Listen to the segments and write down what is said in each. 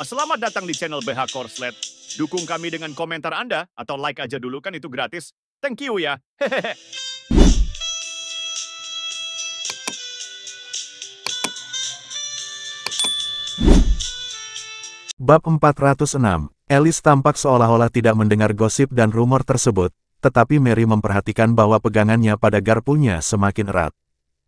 Selamat datang di channel BH Korslet. Dukung kami dengan komentar Anda, atau like aja dulu kan itu gratis. Thank you ya. Hehehe. Bab 406, Alice tampak seolah-olah tidak mendengar gosip dan rumor tersebut, tetapi Mary memperhatikan bahwa pegangannya pada garpunya semakin erat.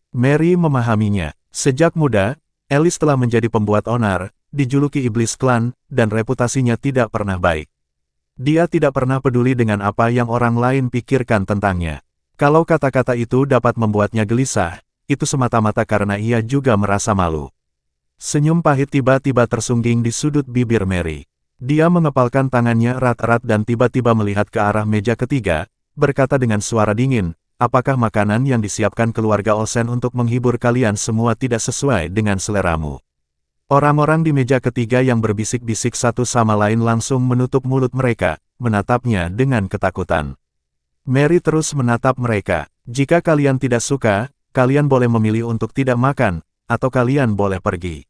Mary memahaminya. Sejak muda, Alice telah menjadi pembuat onar, dijuluki iblis klan, dan reputasinya tidak pernah baik. Dia tidak pernah peduli dengan apa yang orang lain pikirkan tentangnya. Kalau kata-kata itu dapat membuatnya gelisah, itu semata-mata karena ia juga merasa malu. Senyum pahit tiba-tiba tersungging di sudut bibir Mary. Dia mengepalkan tangannya erat-erat dan tiba-tiba melihat ke arah meja ketiga, berkata dengan suara dingin, "Apakah makanan yang disiapkan keluarga Olsen untuk menghibur kalian semua tidak sesuai dengan seleramu?" Orang-orang di meja ketiga yang berbisik-bisik satu sama lain langsung menutup mulut mereka, menatapnya dengan ketakutan. Mary terus menatap mereka. "Jika kalian tidak suka, kalian boleh memilih untuk tidak makan, atau kalian boleh pergi.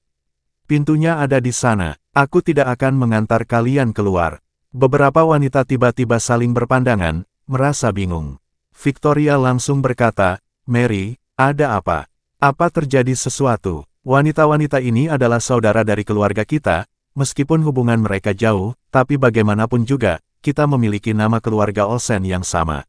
Pintunya ada di sana. Aku tidak akan mengantar kalian keluar." Beberapa wanita tiba-tiba saling berpandangan, merasa bingung. Victoria langsung berkata, "Mary, ada apa? Apa terjadi sesuatu? Wanita-wanita ini adalah saudara dari keluarga kita, meskipun hubungan mereka jauh, tapi bagaimanapun juga, kita memiliki nama keluarga Olsen yang sama."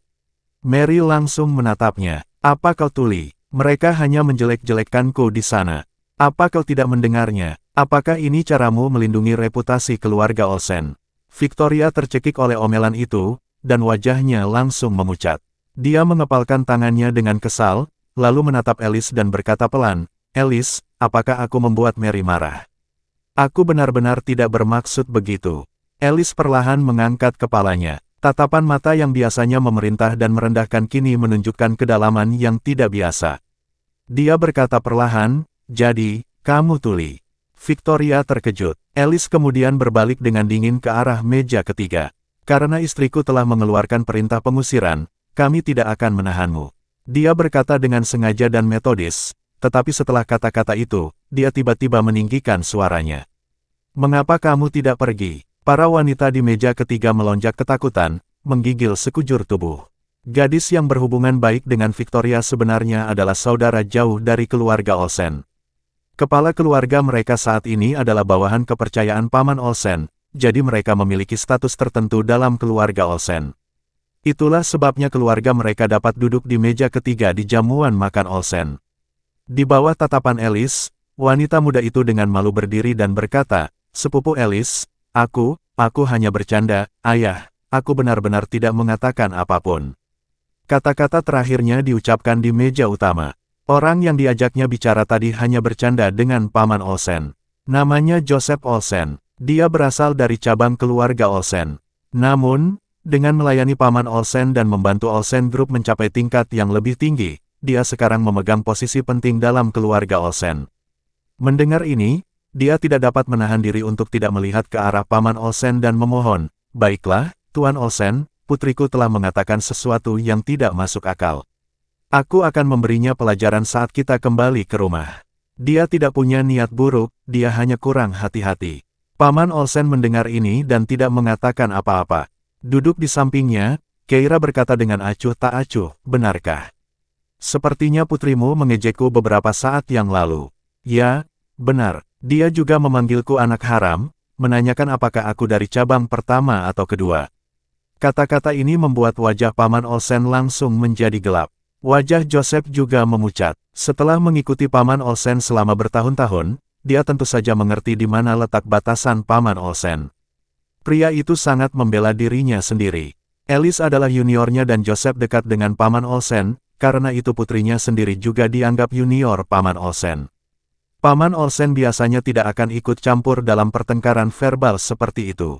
Mary langsung menatapnya. "Apa kau tuli? Mereka hanya menjelek-jelekkanku di sana. Apa kau tidak mendengarnya? Apakah ini caramu melindungi reputasi keluarga Olsen?" Victoria tercekik oleh omelan itu, dan wajahnya langsung memucat. Dia mengepalkan tangannya dengan kesal, lalu menatap Alice dan berkata pelan, "Alice, apakah aku membuat Mary marah? Aku benar-benar tidak bermaksud begitu." Alice perlahan mengangkat kepalanya. Tatapan mata yang biasanya memerintah dan merendahkan kini menunjukkan kedalaman yang tidak biasa. Dia berkata perlahan, "Jadi, kamu tuli." Victoria terkejut. Alice kemudian berbalik dengan dingin ke arah meja ketiga. "Karena istriku telah mengeluarkan perintah pengusiran, kami tidak akan menahanmu." Dia berkata dengan sengaja dan metodis, tetapi setelah kata-kata itu, dia tiba-tiba meninggikan suaranya. "Mengapa kamu tidak pergi?" Para wanita di meja ketiga melonjak ketakutan, menggigil sekujur tubuh. Gadis yang berhubungan baik dengan Victoria sebenarnya adalah saudara jauh dari keluarga Olsen. Kepala keluarga mereka saat ini adalah bawahan kepercayaan Paman Olsen, jadi mereka memiliki status tertentu dalam keluarga Olsen. Itulah sebabnya keluarga mereka dapat duduk di meja ketiga di jamuan makan Olsen. Di bawah tatapan Alice, wanita muda itu dengan malu berdiri dan berkata, "Sepupu Alice, aku hanya bercanda, ayah, aku benar-benar tidak mengatakan apapun." Kata-kata terakhirnya diucapkan di meja utama. Orang yang diajaknya bicara tadi hanya bercanda dengan Paman Olsen. Namanya Joseph Olsen. Dia berasal dari cabang keluarga Olsen. Namun, dengan melayani Paman Olsen dan membantu Olsen Group mencapai tingkat yang lebih tinggi, dia sekarang memegang posisi penting dalam keluarga Olsen. Mendengar ini, dia tidak dapat menahan diri untuk tidak melihat ke arah Paman Olsen dan memohon, "Baiklah, Tuan Olsen, putriku telah mengatakan sesuatu yang tidak masuk akal. Aku akan memberinya pelajaran saat kita kembali ke rumah. Dia tidak punya niat buruk, dia hanya kurang hati-hati." Paman Olsen mendengar ini dan tidak mengatakan apa-apa. Duduk di sampingnya, Keira berkata dengan acuh tak acuh, "Benarkah? Sepertinya putrimu mengejekku beberapa saat yang lalu." "Ya, benar. Dia juga memanggilku anak haram, menanyakan apakah aku dari cabang pertama atau kedua." Kata-kata ini membuat wajah Paman Olsen langsung menjadi gelap. Wajah Joseph juga memucat. Setelah mengikuti Paman Olsen selama bertahun-tahun, dia tentu saja mengerti di mana letak batasan Paman Olsen. Pria itu sangat membela dirinya sendiri. Alice adalah juniornya dan Joseph dekat dengan Paman Olsen, karena itu putrinya sendiri juga dianggap junior Paman Olsen. Paman Olsen biasanya tidak akan ikut campur dalam pertengkaran verbal seperti itu.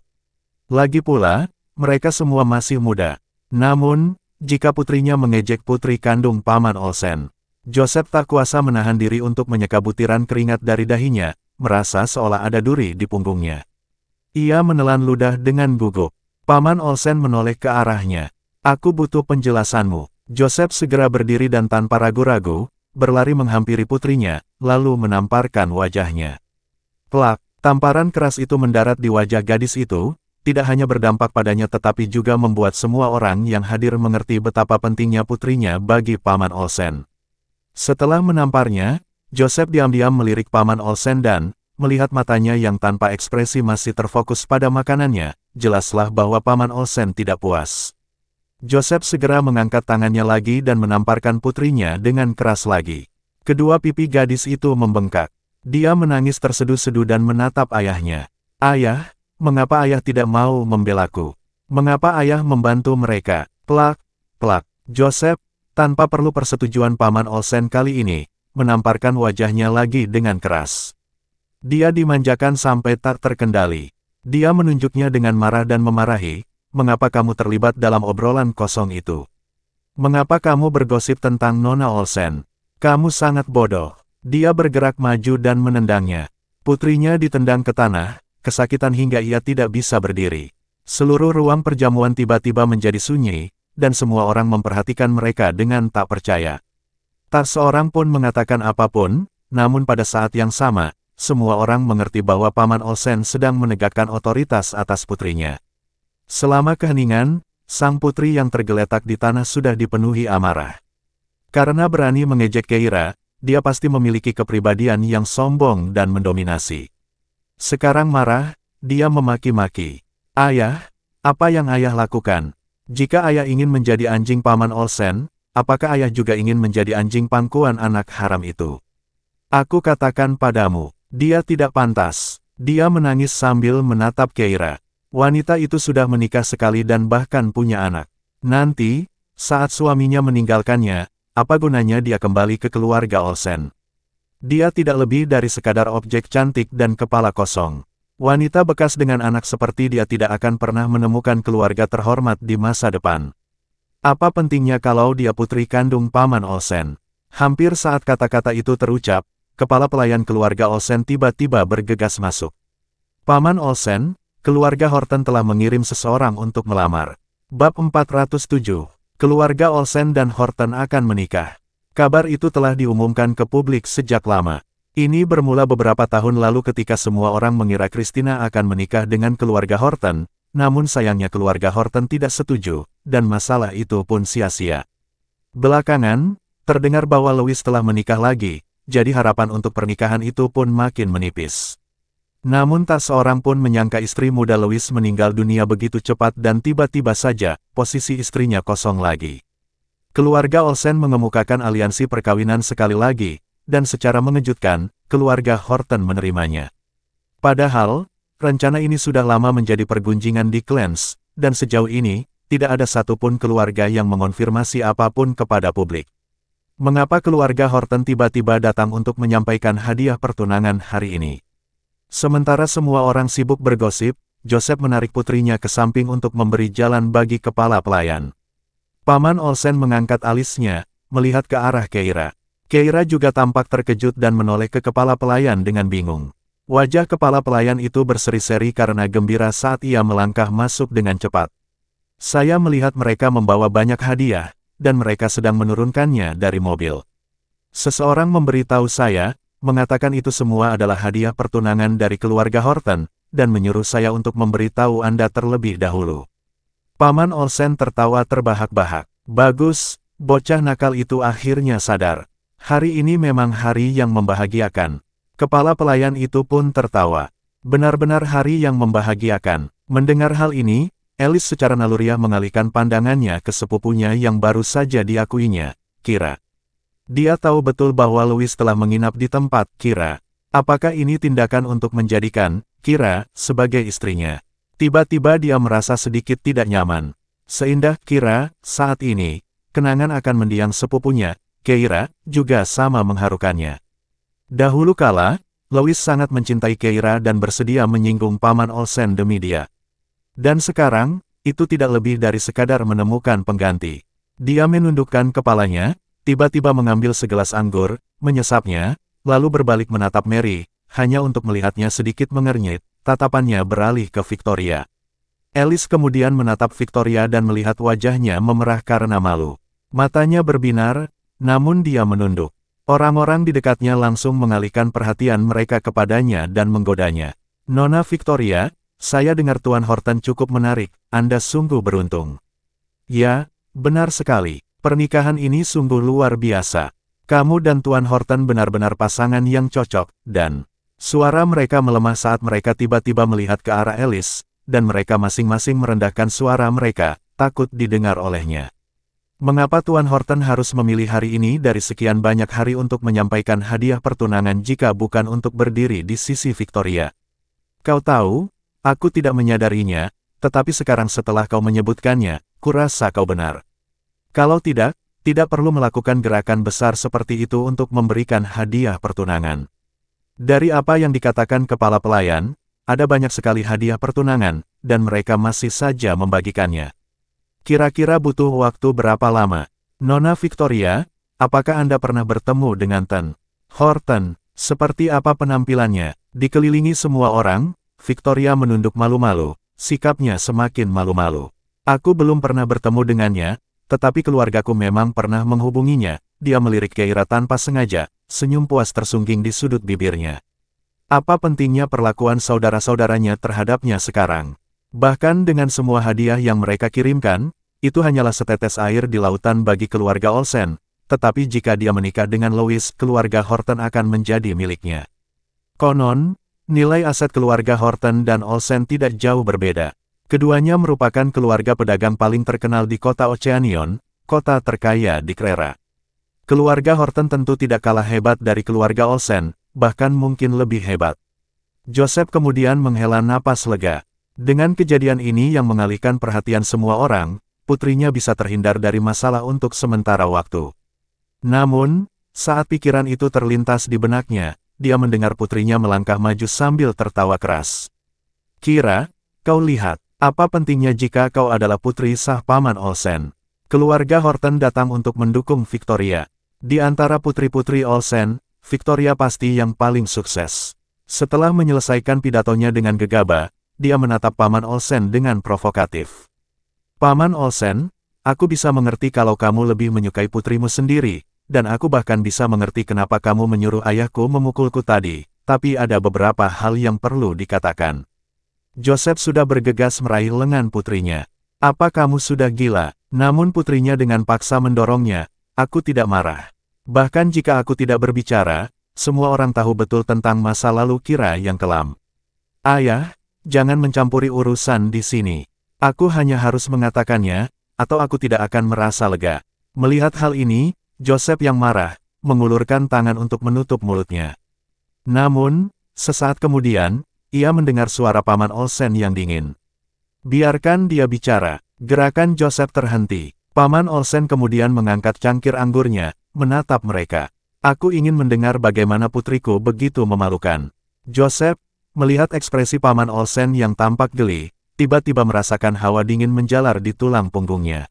Lagi pula, mereka semua masih muda. Namun, jika putrinya mengejek putri kandung Paman Olsen, Joseph tak kuasa menahan diri untuk menyeka butiran keringat dari dahinya, merasa seolah ada duri di punggungnya. Ia menelan ludah dengan gugup. Paman Olsen menoleh ke arahnya. "Aku butuh penjelasanmu." Joseph segera berdiri dan tanpa ragu-ragu, berlari menghampiri putrinya, lalu menamparkan wajahnya. Plak, Tamparan keras itu mendarat di wajah gadis itu, tidak hanya berdampak padanya tetapi juga membuat semua orang yang hadir mengerti betapa pentingnya putrinya bagi Paman Olsen. Setelah menamparnya, Joseph diam-diam melirik Paman Olsen dan, melihat matanya yang tanpa ekspresi masih terfokus pada makanannya, jelaslah bahwa Paman Olsen tidak puas. Joseph segera mengangkat tangannya lagi dan menamparkan putrinya dengan keras lagi. Kedua pipi gadis itu membengkak. Dia menangis terseduh-seduh dan menatap ayahnya. "Ayah, mengapa ayah tidak mau membelaku? Mengapa ayah membantu mereka?" Plak, plak. Joseph, tanpa perlu persetujuan Paman Olsen kali ini, menamparkan wajahnya lagi dengan keras. Dia dimanjakan sampai tak terkendali. Dia menunjuknya dengan marah dan memarahi, "Mengapa kamu terlibat dalam obrolan kosong itu? Mengapa kamu bergosip tentang Nona Olsen? Kamu sangat bodoh." Dia bergerak maju dan menendangnya. Putrinya ditendang ke tanah, kesakitan hingga ia tidak bisa berdiri. Seluruh ruang perjamuan tiba-tiba menjadi sunyi, dan semua orang memperhatikan mereka dengan tak percaya. Tak seorang pun mengatakan apapun, namun pada saat yang sama, semua orang mengerti bahwa Paman Olsen sedang menegakkan otoritas atas putrinya. Selama keheningan, sang putri yang tergeletak di tanah sudah dipenuhi amarah. Karena berani mengejek Keira, dia pasti memiliki kepribadian yang sombong dan mendominasi. Sekarang marah, dia memaki-maki. "Ayah, apa yang ayah lakukan? Jika ayah ingin menjadi anjing Paman Olsen, apakah ayah juga ingin menjadi anjing pangkuan anak haram itu? Aku katakan padamu, dia tidak pantas." Dia menangis sambil menatap Keira. Wanita itu sudah menikah sekali dan bahkan punya anak. Nanti, saat suaminya meninggalkannya, apa gunanya dia kembali ke keluarga Olsen? Dia tidak lebih dari sekadar objek cantik dan kepala kosong. Wanita bekas dengan anak seperti dia tidak akan pernah menemukan keluarga terhormat di masa depan. Apa pentingnya kalau dia putri kandung Paman Olsen? Hampir saat kata-kata itu terucap, kepala pelayan keluarga Olsen tiba-tiba bergegas masuk. "Paman Olsen, keluarga Horton telah mengirim seseorang untuk melamar." Bab 407. Keluarga Olsen dan Horton akan menikah. Kabar itu telah diumumkan ke publik sejak lama. Ini bermula beberapa tahun lalu ketika semua orang mengira Christina akan menikah dengan keluarga Horton, namun sayangnya keluarga Horton tidak setuju, dan masalah itu pun sia-sia. Belakangan, terdengar bahwa Louis telah menikah lagi, jadi harapan untuk pernikahan itu pun makin menipis. Namun tak seorang pun menyangka istri muda Louis meninggal dunia begitu cepat dan tiba-tiba saja, posisi istrinya kosong lagi. Keluarga Olsen mengemukakan aliansi perkawinan sekali lagi, dan secara mengejutkan, keluarga Horton menerimanya. Padahal, rencana ini sudah lama menjadi pergunjingan di Clans, dan sejauh ini, tidak ada satupun keluarga yang mengonfirmasi apapun kepada publik. Mengapa keluarga Horton tiba-tiba datang untuk menyampaikan hadiah pertunangan hari ini? Sementara semua orang sibuk bergosip, Joseph menarik putrinya ke samping untuk memberi jalan bagi kepala pelayan. Paman Olsen mengangkat alisnya, melihat ke arah Keira. Keira juga tampak terkejut dan menoleh ke kepala pelayan dengan bingung. Wajah kepala pelayan itu berseri-seri karena gembira saat ia melangkah masuk dengan cepat. "Saya melihat mereka membawa banyak hadiah, dan mereka sedang menurunkannya dari mobil. Seseorang memberitahu saya, mengatakan itu semua adalah hadiah pertunangan dari keluarga Horton, dan menyuruh saya untuk memberitahu Anda terlebih dahulu." Paman Olsen tertawa terbahak-bahak. "Bagus, bocah nakal itu akhirnya sadar. Hari ini memang hari yang membahagiakan." Kepala pelayan itu pun tertawa. "Benar-benar hari yang membahagiakan." Mendengar hal ini, Alice secara naluriah mengalihkan pandangannya ke sepupunya yang baru saja diakuinya, Kira. Dia tahu betul bahwa Louis telah menginap di tempat Kira. Apakah ini tindakan untuk menjadikan Kira sebagai istrinya? Tiba-tiba dia merasa sedikit tidak nyaman. Seindah Kira saat ini, kenangan akan mendiang sepupunya, Keira, juga sama mengharukannya. Dahulu kala, Louis sangat mencintai Keira dan bersedia menyinggung Paman Olsen demi dia. Dan sekarang, itu tidak lebih dari sekadar menemukan pengganti. Dia menundukkan kepalanya, tiba-tiba mengambil segelas anggur, menyesapnya, lalu berbalik menatap Mary, hanya untuk melihatnya sedikit mengernyit, tatapannya beralih ke Victoria. Alice kemudian menatap Victoria dan melihat wajahnya memerah karena malu. Matanya berbinar, namun dia menunduk. Orang-orang di dekatnya langsung mengalihkan perhatian mereka kepadanya dan menggodanya. Nona Victoria, saya dengar Tuan Horton cukup menarik, Anda sungguh beruntung. Ya, benar sekali. Pernikahan ini sungguh luar biasa. Kamu dan Tuan Horton benar-benar pasangan yang cocok, dan suara mereka melemah saat mereka tiba-tiba melihat ke arah Alice, dan mereka masing-masing merendahkan suara mereka, takut didengar olehnya. Mengapa Tuan Horton harus memilih hari ini dari sekian banyak hari untuk menyampaikan hadiah pertunangan jika bukan untuk berdiri di sisi Victoria? Kau tahu, aku tidak menyadarinya, tetapi sekarang setelah kau menyebutkannya, kurasa kau benar. Kalau tidak perlu melakukan gerakan besar seperti itu untuk memberikan hadiah pertunangan. Dari apa yang dikatakan kepala pelayan, ada banyak sekali hadiah pertunangan, dan mereka masih saja membagikannya. Kira-kira butuh waktu berapa lama? Nona Victoria, apakah Anda pernah bertemu dengan Ten Horton? Seperti apa penampilannya? Dikelilingi semua orang, Victoria menunduk malu-malu, sikapnya semakin malu-malu. Aku belum pernah bertemu dengannya, tetapi keluargaku memang pernah menghubunginya. Dia melirik Keira tanpa sengaja, senyum puas tersungging di sudut bibirnya. Apa pentingnya perlakuan saudara-saudaranya terhadapnya sekarang? Bahkan dengan semua hadiah yang mereka kirimkan, itu hanyalah setetes air di lautan bagi keluarga Olsen, tetapi jika dia menikah dengan Louis, keluarga Horton akan menjadi miliknya. Konon, nilai aset keluarga Horton dan Olsen tidak jauh berbeda. Keduanya merupakan keluarga pedagang paling terkenal di kota Oceanion, kota terkaya di Krera. Keluarga Horton tentu tidak kalah hebat dari keluarga Olsen, bahkan mungkin lebih hebat. Joseph kemudian menghela napas lega. Dengan kejadian ini yang mengalihkan perhatian semua orang, putrinya bisa terhindar dari masalah untuk sementara waktu. Namun, saat pikiran itu terlintas di benaknya, dia mendengar putrinya melangkah maju sambil tertawa keras. Kira, kau lihat, apa pentingnya jika kau adalah putri sah Paman Olsen? Keluarga Horton datang untuk mendukung Victoria. Di antara putri-putri Olsen, Victoria pasti yang paling sukses. Setelah menyelesaikan pidatonya dengan gegabah, dia menatap Paman Olsen dengan provokatif. Paman Olsen, aku bisa mengerti kalau kamu lebih menyukai putrimu sendiri, dan aku bahkan bisa mengerti kenapa kamu menyuruh ayahku memukulku tadi, tapi ada beberapa hal yang perlu dikatakan. Joseph sudah bergegas meraih lengan putrinya. Apa kamu sudah gila? Namun putrinya dengan paksa mendorongnya. Aku tidak marah. Bahkan jika aku tidak berbicara, semua orang tahu betul tentang masa lalu Kira yang kelam. Ayah, jangan mencampuri urusan di sini. Aku hanya harus mengatakannya, atau aku tidak akan merasa lega. Melihat hal ini, Joseph yang marah, mengulurkan tangan untuk menutup mulutnya. Namun, sesaat kemudian, ia mendengar suara Paman Olsen yang dingin. Biarkan dia bicara. Gerakan Joseph terhenti. Paman Olsen kemudian mengangkat cangkir anggurnya, menatap mereka. Aku ingin mendengar bagaimana putriku begitu memalukan. Joseph, melihat ekspresi Paman Olsen yang tampak geli, tiba-tiba merasakan hawa dingin menjalar di tulang punggungnya.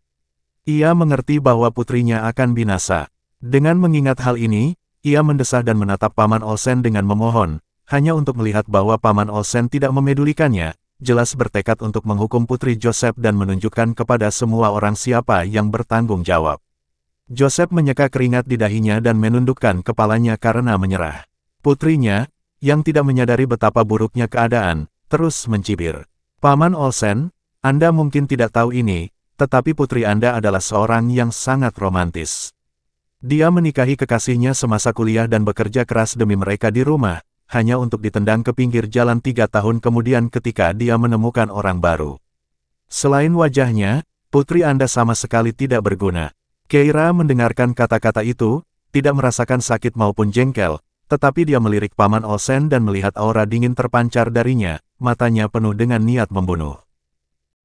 Ia mengerti bahwa putrinya akan binasa. Dengan mengingat hal ini, ia mendesah dan menatap Paman Olsen dengan memohon, hanya untuk melihat bahwa Paman Olsen tidak memedulikannya, jelas bertekad untuk menghukum putri Joseph dan menunjukkan kepada semua orang siapa yang bertanggung jawab. Joseph menyeka keringat di dahinya dan menundukkan kepalanya karena menyerah. Putrinya, yang tidak menyadari betapa buruknya keadaan, terus mencibir. Paman Olsen, Anda mungkin tidak tahu ini, tetapi putri Anda adalah seorang yang sangat romantis. Dia menikahi kekasihnya semasa kuliah dan bekerja keras demi mereka di rumah, hanya untuk ditendang ke pinggir jalan 3 tahun kemudian ketika dia menemukan orang baru. Selain wajahnya, putri Anda sama sekali tidak berguna. Keira mendengarkan kata-kata itu, tidak merasakan sakit maupun jengkel, tetapi dia melirik Paman Olsen dan melihat aura dingin terpancar darinya, matanya penuh dengan niat membunuh.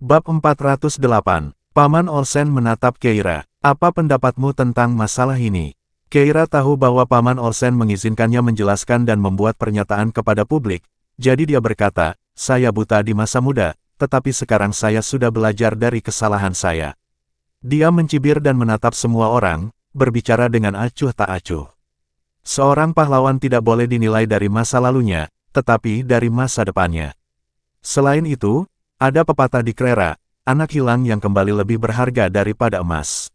Bab 408. Paman Olsen menatap Keira. Apa pendapatmu tentang masalah ini? Keira tahu bahwa Paman Olsen mengizinkannya menjelaskan dan membuat pernyataan kepada publik, jadi dia berkata, saya buta di masa muda, tetapi sekarang saya sudah belajar dari kesalahan saya. Dia mencibir dan menatap semua orang, berbicara dengan acuh tak acuh. Seorang pahlawan tidak boleh dinilai dari masa lalunya, tetapi dari masa depannya. Selain itu, ada pepatah di Krera, anak hilang yang kembali lebih berharga daripada emas.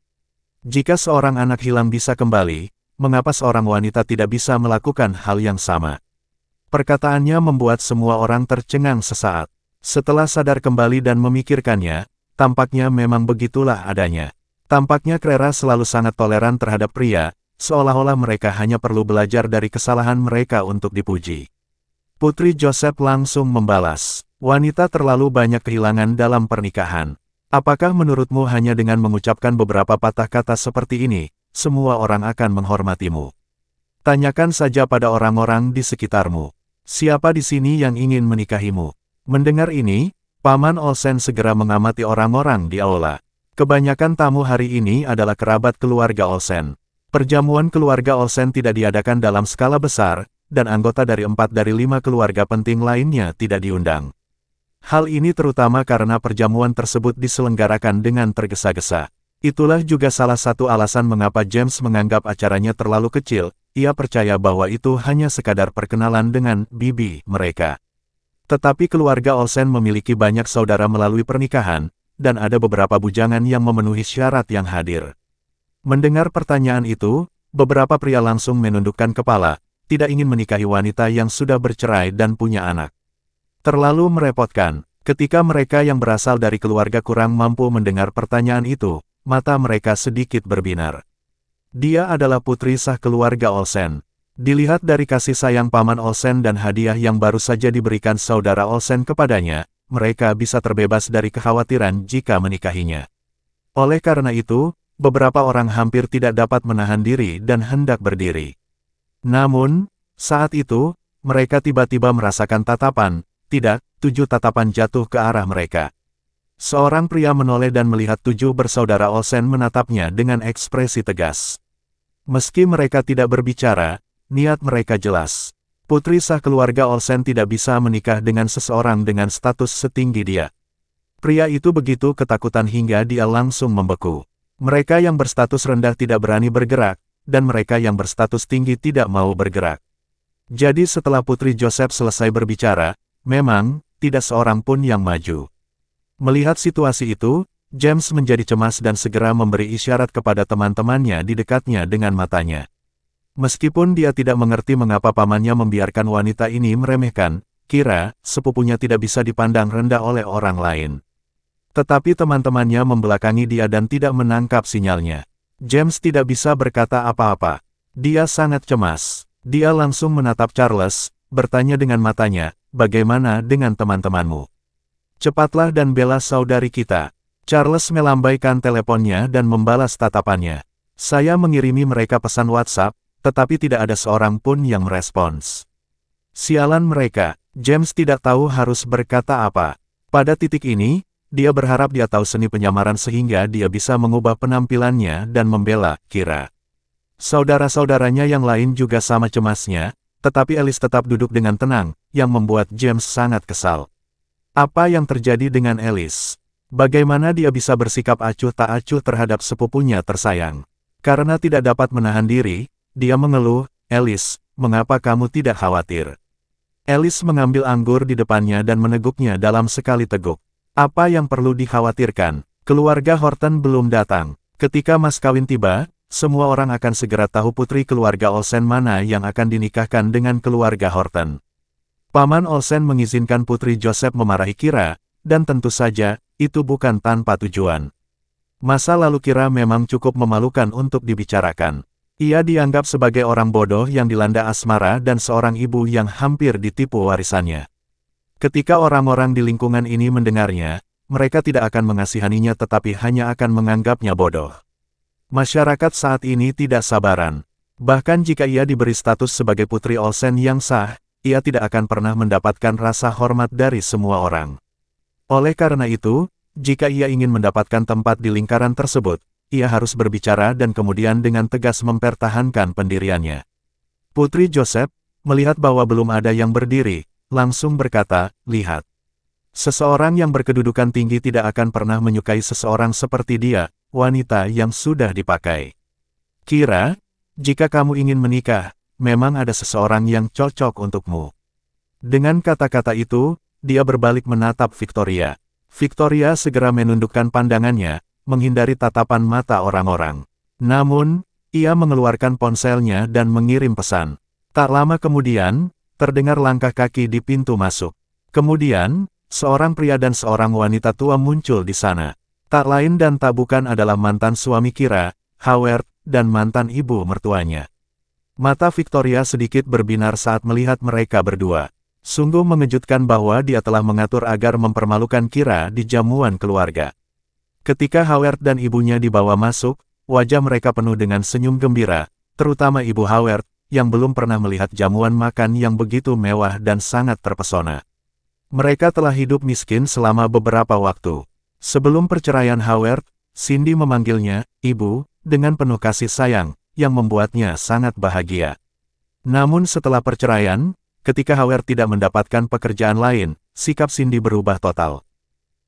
Jika seorang anak hilang bisa kembali, mengapa seorang wanita tidak bisa melakukan hal yang sama? Perkataannya membuat semua orang tercengang sesaat. Setelah sadar kembali dan memikirkannya, tampaknya memang begitulah adanya. Tampaknya Clara selalu sangat toleran terhadap pria, seolah-olah mereka hanya perlu belajar dari kesalahan mereka untuk dipuji. Putri Joseph langsung membalas, wanita terlalu banyak kehilangan dalam pernikahan. Apakah menurutmu hanya dengan mengucapkan beberapa patah kata seperti ini, semua orang akan menghormatimu? Tanyakan saja pada orang-orang di sekitarmu. Siapa di sini yang ingin menikahimu? Mendengar ini, Paman Olsen segera mengamati orang-orang di aula. Kebanyakan tamu hari ini adalah kerabat keluarga Olsen. Perjamuan keluarga Olsen tidak diadakan dalam skala besar, dan anggota dari 4 dari 5 keluarga penting lainnya tidak diundang. Hal ini terutama karena perjamuan tersebut diselenggarakan dengan tergesa-gesa. Itulah juga salah satu alasan mengapa James menganggap acaranya terlalu kecil. Ia percaya bahwa itu hanya sekadar perkenalan dengan bibi mereka. Tetapi keluarga Olsen memiliki banyak saudara melalui pernikahan, dan ada beberapa bujangan yang memenuhi syarat yang hadir. Mendengar pertanyaan itu, beberapa pria langsung menundukkan kepala, tidak ingin menikahi wanita yang sudah bercerai dan punya anak. Terlalu merepotkan, ketika mereka yang berasal dari keluarga kurang mampu mendengar pertanyaan itu, mata mereka sedikit berbinar. Dia adalah putri sah keluarga Olsen. Dilihat dari kasih sayang Paman Olsen dan hadiah yang baru saja diberikan saudara Olsen kepadanya, mereka bisa terbebas dari kekhawatiran jika menikahinya. Oleh karena itu, beberapa orang hampir tidak dapat menahan diri dan hendak berdiri. Namun, saat itu, mereka tiba-tiba merasakan tatapan, 7 tatapan jatuh ke arah mereka. Seorang pria menoleh dan melihat 7 bersaudara Olsen menatapnya dengan ekspresi tegas. Meski mereka tidak berbicara, niat mereka jelas. Putri sah keluarga Olsen tidak bisa menikah dengan seseorang dengan status setinggi dia. Pria itu begitu ketakutan hingga dia langsung membeku. Mereka yang berstatus rendah tidak berani bergerak, dan mereka yang berstatus tinggi tidak mau bergerak. Jadi setelah Putri Joseph selesai berbicara, memang, tidak seorang pun yang maju. Melihat situasi itu, James menjadi cemas dan segera memberi isyarat kepada teman-temannya di dekatnya dengan matanya. Meskipun dia tidak mengerti mengapa pamannya membiarkan wanita ini meremehkan, kira sepupunya tidak bisa dipandang rendah oleh orang lain. Tetapi teman-temannya membelakangi dia dan tidak menangkap sinyalnya. James tidak bisa berkata apa-apa. Dia sangat cemas. Dia langsung menatap Charles, bertanya dengan matanya, "Bagaimana dengan teman-temanmu? Cepatlah dan bela saudari kita." Charles melambaikan teleponnya dan membalas tatapannya. "Saya mengirimi mereka pesan WhatsApp, tetapi tidak ada seorang pun yang merespons." Sialan mereka, James tidak tahu harus berkata apa. Pada titik ini, dia berharap dia tahu seni penyamaran sehingga dia bisa mengubah penampilannya dan membela Kira. Saudara-saudaranya yang lain juga sama cemasnya, tetapi Alice tetap duduk dengan tenang, yang membuat James sangat kesal. Apa yang terjadi dengan Alice? Bagaimana dia bisa bersikap acuh tak acuh terhadap sepupunya tersayang? Karena tidak dapat menahan diri, dia mengeluh, "Alice, mengapa kamu tidak khawatir?" Alice mengambil anggur di depannya dan meneguknya dalam sekali teguk. "Apa yang perlu dikhawatirkan? Keluarga Horton belum datang. Ketika mas kawin tiba, semua orang akan segera tahu putri keluarga Olsen mana yang akan dinikahkan dengan keluarga Horton." Paman Olsen mengizinkan Putri Joseph memarahi Kira, dan tentu saja, itu bukan tanpa tujuan. Masa lalu Kira memang cukup memalukan untuk dibicarakan. Ia dianggap sebagai orang bodoh yang dilanda asmara dan seorang ibu yang hampir ditipu warisannya. Ketika orang-orang di lingkungan ini mendengarnya, mereka tidak akan mengasihaninya tetapi hanya akan menganggapnya bodoh. Masyarakat saat ini tidak sabaran. Bahkan jika ia diberi status sebagai putri Olsen yang sah, ia tidak akan pernah mendapatkan rasa hormat dari semua orang. Oleh karena itu, jika ia ingin mendapatkan tempat di lingkaran tersebut, ia harus berbicara dan kemudian dengan tegas mempertahankan pendiriannya. Putri Joseph, melihat bahwa belum ada yang berdiri, langsung berkata, "Lihat. Seseorang yang berkedudukan tinggi tidak akan pernah menyukai seseorang seperti dia, wanita yang sudah dipakai. Kira, jika kamu ingin menikah, memang ada seseorang yang cocok untukmu." Dengan kata-kata itu, dia berbalik menatap Victoria. Victoria segera menundukkan pandangannya, menghindari tatapan mata orang-orang. Namun, ia mengeluarkan ponselnya dan mengirim pesan. Tak lama kemudian, terdengar langkah kaki di pintu masuk. Kemudian, seorang pria dan seorang wanita tua muncul di sana. Tak lain dan tak bukan adalah mantan suami Kira, Howard, dan mantan ibu mertuanya. Mata Victoria sedikit berbinar saat melihat mereka berdua. Sungguh mengejutkan bahwa dia telah mengatur agar mempermalukan Kira di jamuan keluarga. Ketika Howard dan ibunya dibawa masuk, wajah mereka penuh dengan senyum gembira, terutama ibu Howard, yang belum pernah melihat jamuan makan yang begitu mewah dan sangat terpesona. Mereka telah hidup miskin selama beberapa waktu. Sebelum perceraian Howard, Cindy memanggilnya, Ibu, dengan penuh kasih sayang, yang membuatnya sangat bahagia. Namun setelah perceraian, ketika Howard tidak mendapatkan pekerjaan lain, sikap Cindy berubah total.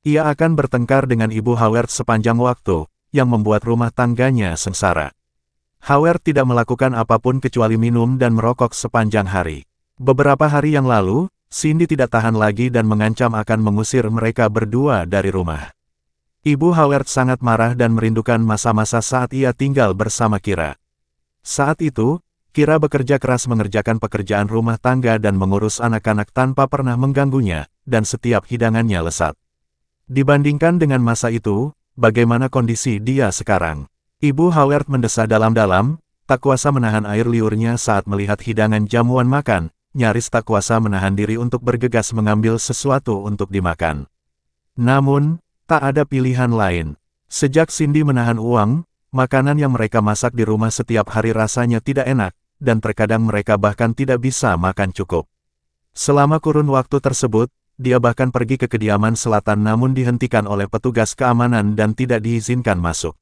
Ia akan bertengkar dengan ibu Howard sepanjang waktu, yang membuat rumah tangganya sengsara. Howard tidak melakukan apapun kecuali minum dan merokok sepanjang hari. Beberapa hari yang lalu, Cindy tidak tahan lagi dan mengancam akan mengusir mereka berdua dari rumah. Ibu Howard sangat marah dan merindukan masa-masa saat ia tinggal bersama Kira. Saat itu, Kira bekerja keras mengerjakan pekerjaan rumah tangga dan mengurus anak-anak tanpa pernah mengganggunya, dan setiap hidangannya lesat. Dibandingkan dengan masa itu, bagaimana kondisi dia sekarang? Ibu Howard mendesah dalam-dalam, tak kuasa menahan air liurnya saat melihat hidangan jamuan makan, nyaris tak kuasa menahan diri untuk bergegas mengambil sesuatu untuk dimakan. Namun, tak ada pilihan lain. Sejak Cindy menahan uang, makanan yang mereka masak di rumah setiap hari rasanya tidak enak, dan terkadang mereka bahkan tidak bisa makan cukup. Selama kurun waktu tersebut, dia bahkan pergi ke kediaman selatan namun dihentikan oleh petugas keamanan dan tidak diizinkan masuk.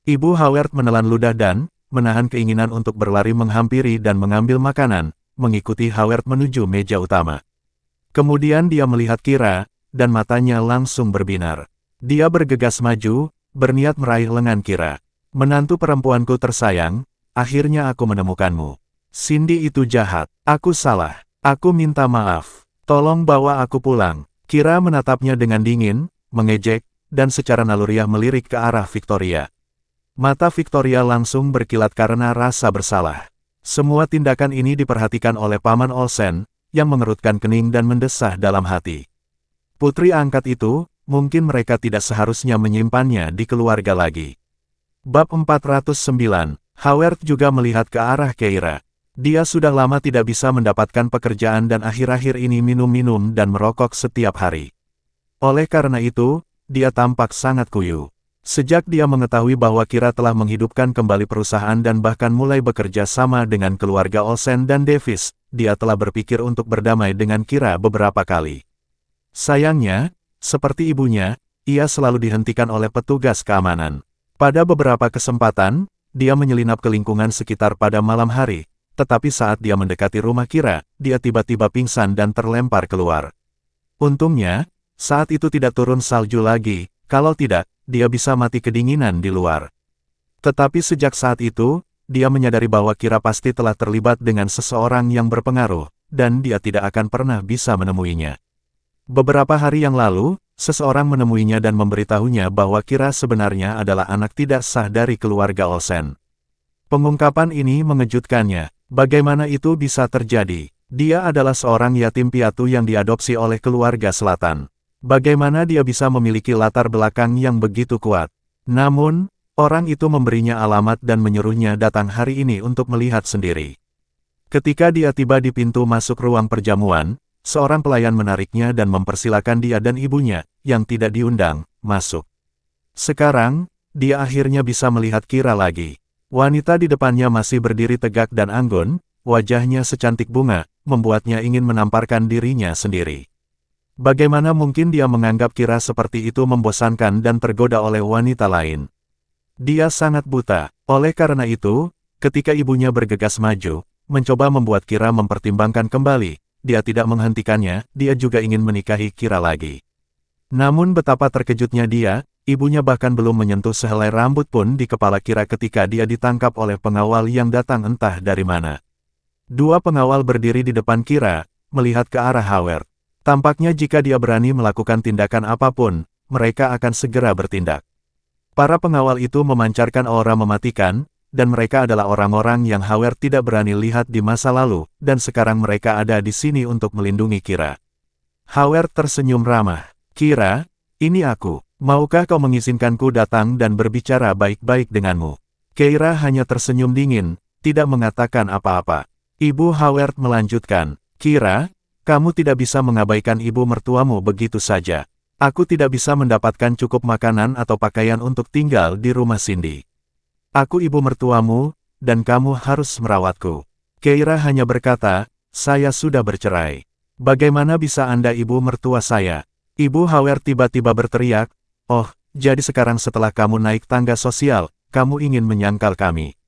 Ibu Howard menelan ludah dan menahan keinginan untuk berlari menghampiri dan mengambil makanan, mengikuti Howard menuju meja utama. Kemudian dia melihat Kira, dan matanya langsung berbinar. Dia bergegas maju, berniat meraih lengan Kira. Menantu perempuanku tersayang, akhirnya aku menemukanmu. Cindy itu jahat, aku salah, aku minta maaf. Tolong bawa aku pulang. Kira menatapnya dengan dingin, mengejek, dan secara naluriah melirik ke arah Victoria. Mata Victoria langsung berkilat karena rasa bersalah. Semua tindakan ini diperhatikan oleh Paman Olsen, yang mengerutkan kening dan mendesah dalam hati. Putri angkat itu, mungkin mereka tidak seharusnya menyimpannya di keluarga lagi. Bab 409, Howard juga melihat ke arah Keira. Dia sudah lama tidak bisa mendapatkan pekerjaan dan akhir-akhir ini minum-minum dan merokok setiap hari. Oleh karena itu, dia tampak sangat kuyu. Sejak dia mengetahui bahwa Kira telah menghidupkan kembali perusahaan dan bahkan mulai bekerja sama dengan keluarga Olsen dan Davis, dia telah berpikir untuk berdamai dengan Kira beberapa kali. Sayangnya, seperti ibunya, ia selalu dihentikan oleh petugas keamanan. Pada beberapa kesempatan, dia menyelinap ke lingkungan sekitar pada malam hari, tetapi saat dia mendekati rumah Kira, dia tiba-tiba pingsan dan terlempar keluar. Untungnya, saat itu tidak turun salju lagi, kalau tidak, dia bisa mati kedinginan di luar. Tetapi sejak saat itu, dia menyadari bahwa Kira pasti telah terlibat dengan seseorang yang berpengaruh, dan dia tidak akan pernah bisa menemuinya. Beberapa hari yang lalu, seseorang menemuinya dan memberitahunya bahwa Kira sebenarnya adalah anak tidak sah dari keluarga Olsen. Pengungkapan ini mengejutkannya. Bagaimana itu bisa terjadi? Dia adalah seorang yatim piatu yang diadopsi oleh keluarga selatan. Bagaimana dia bisa memiliki latar belakang yang begitu kuat? Namun, orang itu memberinya alamat dan menyuruhnya datang hari ini untuk melihat sendiri. Ketika dia tiba di pintu masuk ruang perjamuan, seorang pelayan menariknya dan mempersilakan dia dan ibunya, yang tidak diundang, masuk. Sekarang, dia akhirnya bisa melihat Kira lagi. Wanita di depannya masih berdiri tegak dan anggun, wajahnya secantik bunga, membuatnya ingin menamparkan dirinya sendiri. Bagaimana mungkin dia menganggap Kira seperti itu membosankan dan tergoda oleh wanita lain? Dia sangat buta. Oleh karena itu, ketika ibunya bergegas maju, mencoba membuat Kira mempertimbangkan kembali, dia tidak menghentikannya, dia juga ingin menikahi Kira lagi. Namun betapa terkejutnya dia, ibunya bahkan belum menyentuh sehelai rambut pun di kepala Kira ketika dia ditangkap oleh pengawal yang datang entah dari mana. Dua pengawal berdiri di depan Kira, melihat ke arah Howard. Tampaknya jika dia berani melakukan tindakan apapun, mereka akan segera bertindak. Para pengawal itu memancarkan aura mematikan, dan mereka adalah orang-orang yang Howard tidak berani lihat di masa lalu, dan sekarang mereka ada di sini untuk melindungi Kira. Howard tersenyum ramah. Kira, ini aku. Maukah kau mengizinkanku datang dan berbicara baik-baik denganmu? Kira hanya tersenyum dingin, tidak mengatakan apa-apa. Ibu Howard melanjutkan, Kira, kamu tidak bisa mengabaikan ibu mertuamu begitu saja. Aku tidak bisa mendapatkan cukup makanan atau pakaian untuk tinggal di rumah Cindy. Aku ibu mertuamu, dan kamu harus merawatku. Keira hanya berkata, saya sudah bercerai. Bagaimana bisa Anda ibu mertua saya? Ibu Howard tiba-tiba berteriak, oh, jadi sekarang setelah kamu naik tangga sosial, kamu ingin menyangkal kami.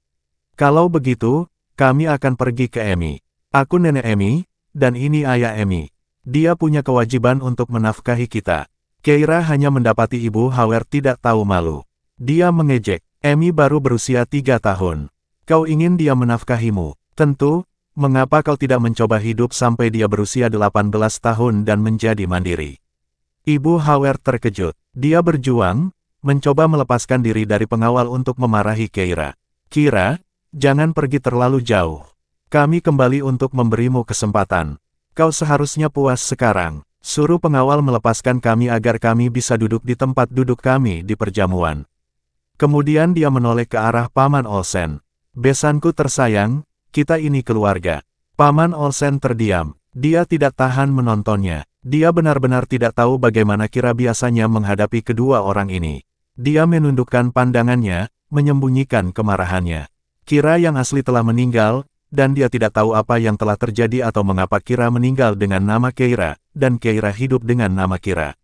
Kalau begitu, kami akan pergi ke Amy. Aku nenek Amy, dan ini ayah Amy. Dia punya kewajiban untuk menafkahi kita. Keira hanya mendapati ibu Howard tidak tahu malu. Dia mengejek, Amy baru berusia 3 tahun. Kau ingin dia menafkahimu? Tentu, mengapa kau tidak mencoba hidup sampai dia berusia 18 tahun dan menjadi mandiri? Ibu Howard terkejut. Dia berjuang, mencoba melepaskan diri dari pengawal untuk memarahi Keira. Kira, jangan pergi terlalu jauh. Kami kembali untuk memberimu kesempatan. Kau seharusnya puas sekarang. Suruh pengawal melepaskan kami agar kami bisa duduk di tempat duduk kami di perjamuan. Kemudian dia menoleh ke arah Paman Olsen. Besanku tersayang, kita ini keluarga. Paman Olsen terdiam. Dia tidak tahan menontonnya. Dia benar-benar tidak tahu bagaimana Kira biasanya menghadapi kedua orang ini. Dia menundukkan pandangannya, menyembunyikan kemarahannya. Kira yang asli telah meninggal, dan dia tidak tahu apa yang telah terjadi atau mengapa Kira meninggal dengan nama Keira, dan Keira hidup dengan nama Kira.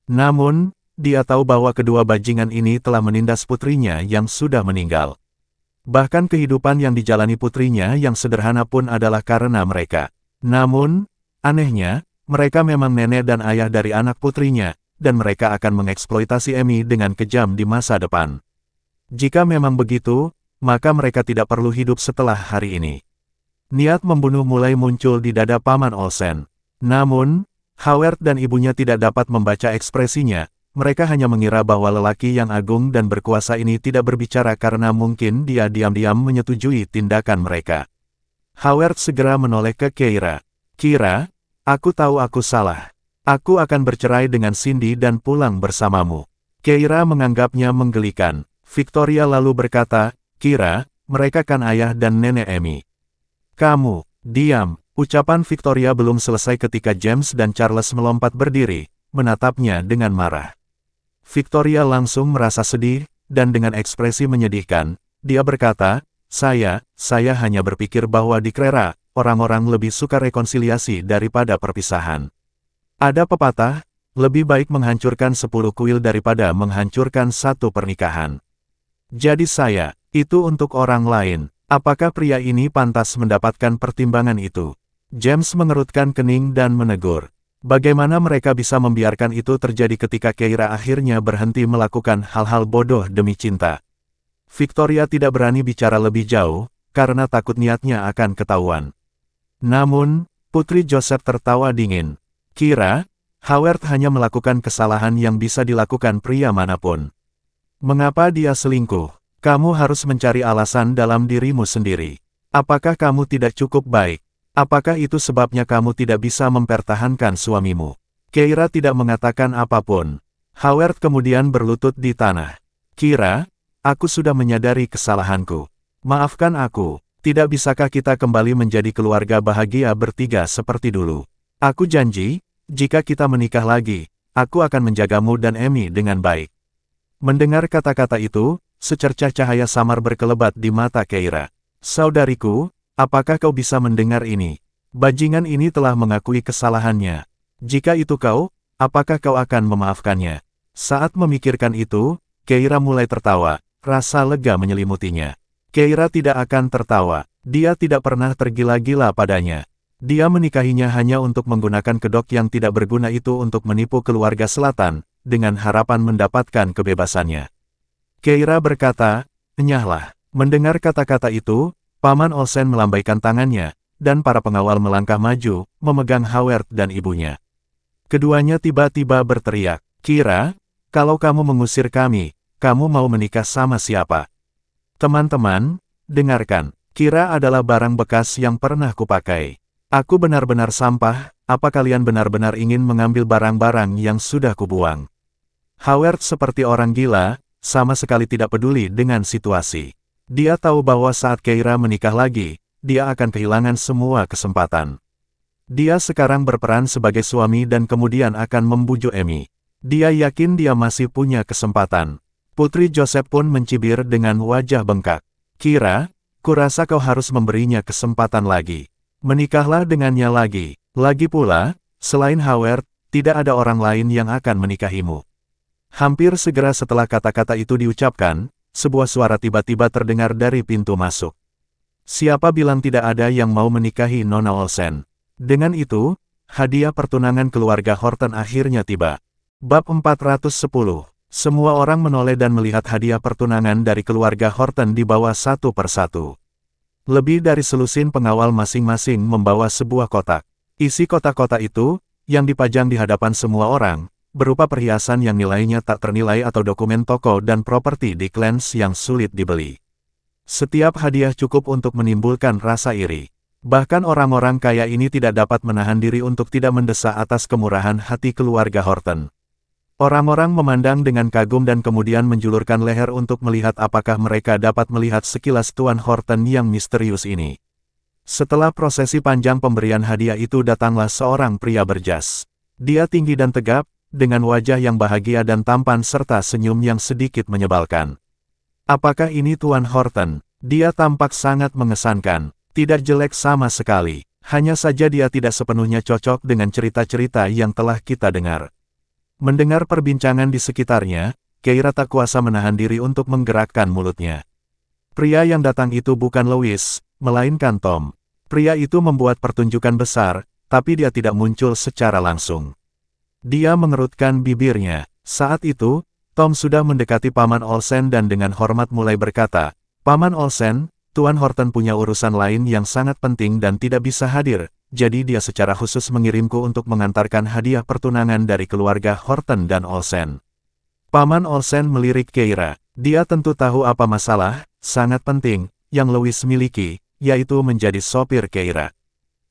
Namun, dia tahu bahwa kedua bajingan ini telah menindas putrinya yang sudah meninggal. Bahkan kehidupan yang dijalani putrinya yang sederhana pun adalah karena mereka. Namun, anehnya, mereka memang nenek dan ayah dari anak putrinya, dan mereka akan mengeksploitasi Amy dengan kejam di masa depan. Jika memang begitu, maka mereka tidak perlu hidup setelah hari ini. Niat membunuh mulai muncul di dada Paman Olsen. Namun, Howard dan ibunya tidak dapat membaca ekspresinya. Mereka hanya mengira bahwa lelaki yang agung dan berkuasa ini tidak berbicara karena mungkin dia diam-diam menyetujui tindakan mereka. Howard segera menoleh ke Keira. Kira, aku tahu aku salah. Aku akan bercerai dengan Cindy dan pulang bersamamu. Keira menganggapnya menggelikan. Victoria lalu berkata, Kira, mereka kan ayah dan nenek Amy. Kamu, diam. Ucapan Victoria belum selesai ketika James dan Charles melompat berdiri, menatapnya dengan marah. Victoria langsung merasa sedih, dan dengan ekspresi menyedihkan, dia berkata, saya hanya berpikir bahwa di Krera, orang-orang lebih suka rekonsiliasi daripada perpisahan. Ada pepatah, lebih baik menghancurkan 10 kuil daripada menghancurkan 1 pernikahan. Jadi itu untuk orang lain. Apakah pria ini pantas mendapatkan pertimbangan itu? James mengerutkan kening dan menegur. Bagaimana mereka bisa membiarkan itu terjadi ketika Keira akhirnya berhenti melakukan hal-hal bodoh demi cinta? Victoria tidak berani bicara lebih jauh, karena takut niatnya akan ketahuan. Namun, Putri Joseph tertawa dingin. Kira, Howard hanya melakukan kesalahan yang bisa dilakukan pria manapun. Mengapa dia selingkuh? Kamu harus mencari alasan dalam dirimu sendiri. Apakah kamu tidak cukup baik? Apakah itu sebabnya kamu tidak bisa mempertahankan suamimu? Keira tidak mengatakan apapun. Howard kemudian berlutut di tanah. Kira, aku sudah menyadari kesalahanku. Maafkan aku. Tidak bisakah kita kembali menjadi keluarga bahagia bertiga seperti dulu? Aku janji, jika kita menikah lagi, aku akan menjagamu dan Amy dengan baik. Mendengar kata-kata itu, secercah cahaya samar berkelebat di mata Keira. Saudariku, apakah kau bisa mendengar ini? Bajingan ini telah mengakui kesalahannya. Jika itu kau, apakah kau akan memaafkannya? Saat memikirkan itu, Keira mulai tertawa, rasa lega menyelimutinya. Keira tidak akan tertawa, dia tidak pernah tergila-gila padanya. Dia menikahinya hanya untuk menggunakan kedok yang tidak berguna itu untuk menipu keluarga selatan, dengan harapan mendapatkan kebebasannya. Keira berkata, enyahlah. Mendengar kata-kata itu, Paman Olsen melambaikan tangannya, dan para pengawal melangkah maju, memegang Howard dan ibunya. Keduanya tiba-tiba berteriak, Kira, kalau kamu mengusir kami, kamu mau menikah sama siapa? Teman-teman, dengarkan. Kira adalah barang bekas yang pernah kupakai. Aku benar-benar sampah, apa kalian benar-benar ingin mengambil barang-barang yang sudah kubuang? Howard seperti orang gila, sama sekali tidak peduli dengan situasi. Dia tahu bahwa saat Keira menikah lagi, dia akan kehilangan semua kesempatan. Dia sekarang berperan sebagai suami dan kemudian akan membujuk Amy. Dia yakin dia masih punya kesempatan. Putri Joseph pun mencibir dengan wajah bengkak. Kira, kurasa kau harus memberinya kesempatan lagi. Menikahlah dengannya lagi. Lagi pula, selain Howard, tidak ada orang lain yang akan menikahimu. Hampir segera setelah kata-kata itu diucapkan, sebuah suara tiba-tiba terdengar dari pintu masuk. Siapa bilang tidak ada yang mau menikahi Nona Olsen? Dengan itu, hadiah pertunangan keluarga Horton akhirnya tiba. Bab 410. Semua orang menoleh dan melihat hadiah pertunangan dari keluarga Horton dibawa satu persatu. Lebih dari selusin pengawal masing-masing membawa sebuah kotak. Isi kotak-kotak itu, yang dipajang di hadapan semua orang, berupa perhiasan yang nilainya tak ternilai atau dokumen toko dan properti di Clarence yang sulit dibeli. Setiap hadiah cukup untuk menimbulkan rasa iri. Bahkan orang-orang kaya ini tidak dapat menahan diri untuk tidak mendesak atas kemurahan hati keluarga Horton. Orang-orang memandang dengan kagum dan kemudian menjulurkan leher untuk melihat apakah mereka dapat melihat sekilas Tuan Horton yang misterius ini. Setelah prosesi panjang pemberian hadiah itu datanglah seorang pria berjas. Dia tinggi dan tegap, dengan wajah yang bahagia dan tampan serta senyum yang sedikit menyebalkan. Apakah ini Tuan Horton? Dia tampak sangat mengesankan, tidak jelek sama sekali. Hanya saja dia tidak sepenuhnya cocok dengan cerita-cerita yang telah kita dengar. Mendengar perbincangan di sekitarnya, Keira tak kuasa menahan diri untuk menggerakkan mulutnya. Pria yang datang itu bukan Louis, melainkan Tom. Pria itu membuat pertunjukan besar, tapi dia tidak muncul secara langsung. Dia mengerutkan bibirnya. Saat itu, Tom sudah mendekati Paman Olsen dan dengan hormat mulai berkata, "Paman Olsen, Tuan Horton punya urusan lain yang sangat penting dan tidak bisa hadir. Jadi dia secara khusus mengirimku untuk mengantarkan hadiah pertunangan dari keluarga Horton dan Olsen." Paman Olsen melirik Keira. Dia tentu tahu apa masalah, sangat penting, yang Louis miliki, yaitu menjadi sopir Keira.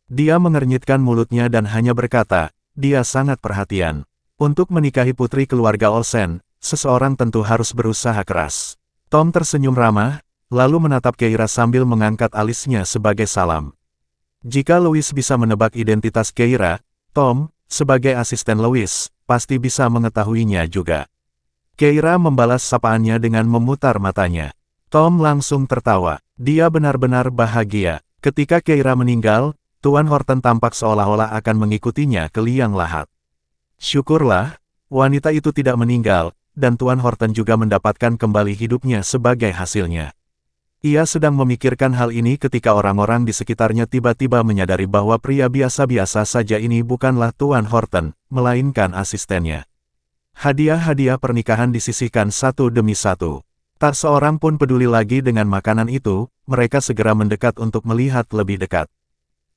Dia mengernyitkan mulutnya dan hanya berkata, dia sangat perhatian. Untuk menikahi putri keluarga Olsen, seseorang tentu harus berusaha keras. Tom tersenyum ramah, lalu menatap Keira sambil mengangkat alisnya sebagai salam. Jika Louis bisa menebak identitas Keira, Tom, sebagai asisten Louis, pasti bisa mengetahuinya juga. Keira membalas sapaannya dengan memutar matanya. Tom langsung tertawa. Dia benar-benar bahagia. Ketika Keira meninggal, Tuan Horton tampak seolah-olah akan mengikutinya ke liang lahat. Syukurlah, wanita itu tidak meninggal, dan Tuan Horton juga mendapatkan kembali hidupnya sebagai hasilnya. Ia sedang memikirkan hal ini ketika orang-orang di sekitarnya tiba-tiba menyadari bahwa pria biasa-biasa saja ini bukanlah Tuan Horton, melainkan asistennya. Hadiah-hadiah pernikahan disisihkan satu demi satu. Tak seorang pun peduli lagi dengan makanan itu, mereka segera mendekat untuk melihat lebih dekat.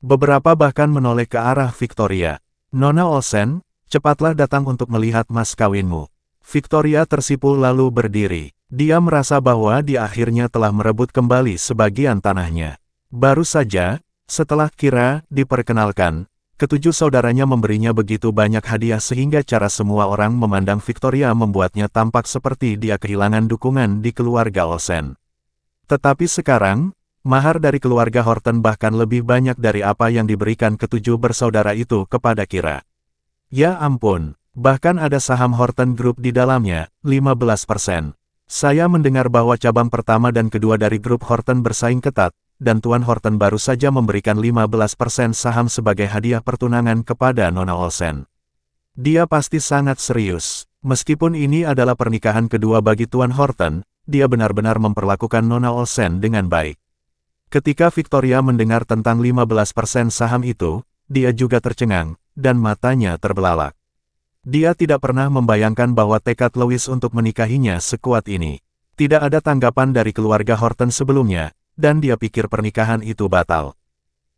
Beberapa bahkan menoleh ke arah Victoria. "Nona Olsen, cepatlah datang untuk melihat mas kawinmu." Victoria tersipu lalu berdiri. Dia merasa bahwa dia akhirnya telah merebut kembali sebagian tanahnya. Baru saja, setelah Kira diperkenalkan, ketujuh saudaranya memberinya begitu banyak hadiah sehingga cara semua orang memandang Victoria membuatnya tampak seperti dia kehilangan dukungan di keluarga Olsen. Tetapi sekarang, mahar dari keluarga Horton bahkan lebih banyak dari apa yang diberikan ketujuh bersaudara itu kepada Kira. Ya ampun, bahkan ada saham Horton Group di dalamnya, 15%. Saya mendengar bahwa cabang pertama dan kedua dari grup Horton bersaing ketat, dan Tuan Horton baru saja memberikan 15% saham sebagai hadiah pertunangan kepada Nona Olsen. Dia pasti sangat serius. Meskipun ini adalah pernikahan kedua bagi Tuan Horton, dia benar-benar memperlakukan Nona Olsen dengan baik. Ketika Victoria mendengar tentang 15% saham itu, dia juga tercengang, dan matanya terbelalak. Dia tidak pernah membayangkan bahwa tekad Louis untuk menikahinya sekuat ini. Tidak ada tanggapan dari keluarga Horton sebelumnya, dan dia pikir pernikahan itu batal.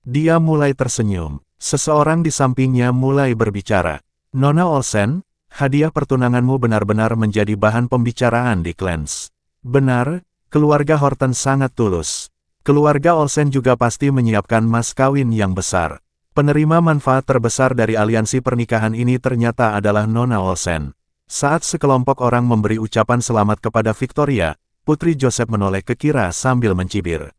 Dia mulai tersenyum. Seseorang di sampingnya mulai berbicara. "Nona Olsen, hadiah pertunanganmu benar-benar menjadi bahan pembicaraan di Clarence." Benar, keluarga Horton sangat tulus. Keluarga Olsen juga pasti menyiapkan mas kawin yang besar. Penerima manfaat terbesar dari aliansi pernikahan ini ternyata adalah Nona Olsen. Saat sekelompok orang memberi ucapan selamat kepada Victoria, Putri Joseph menoleh ke Kira sambil mencibir.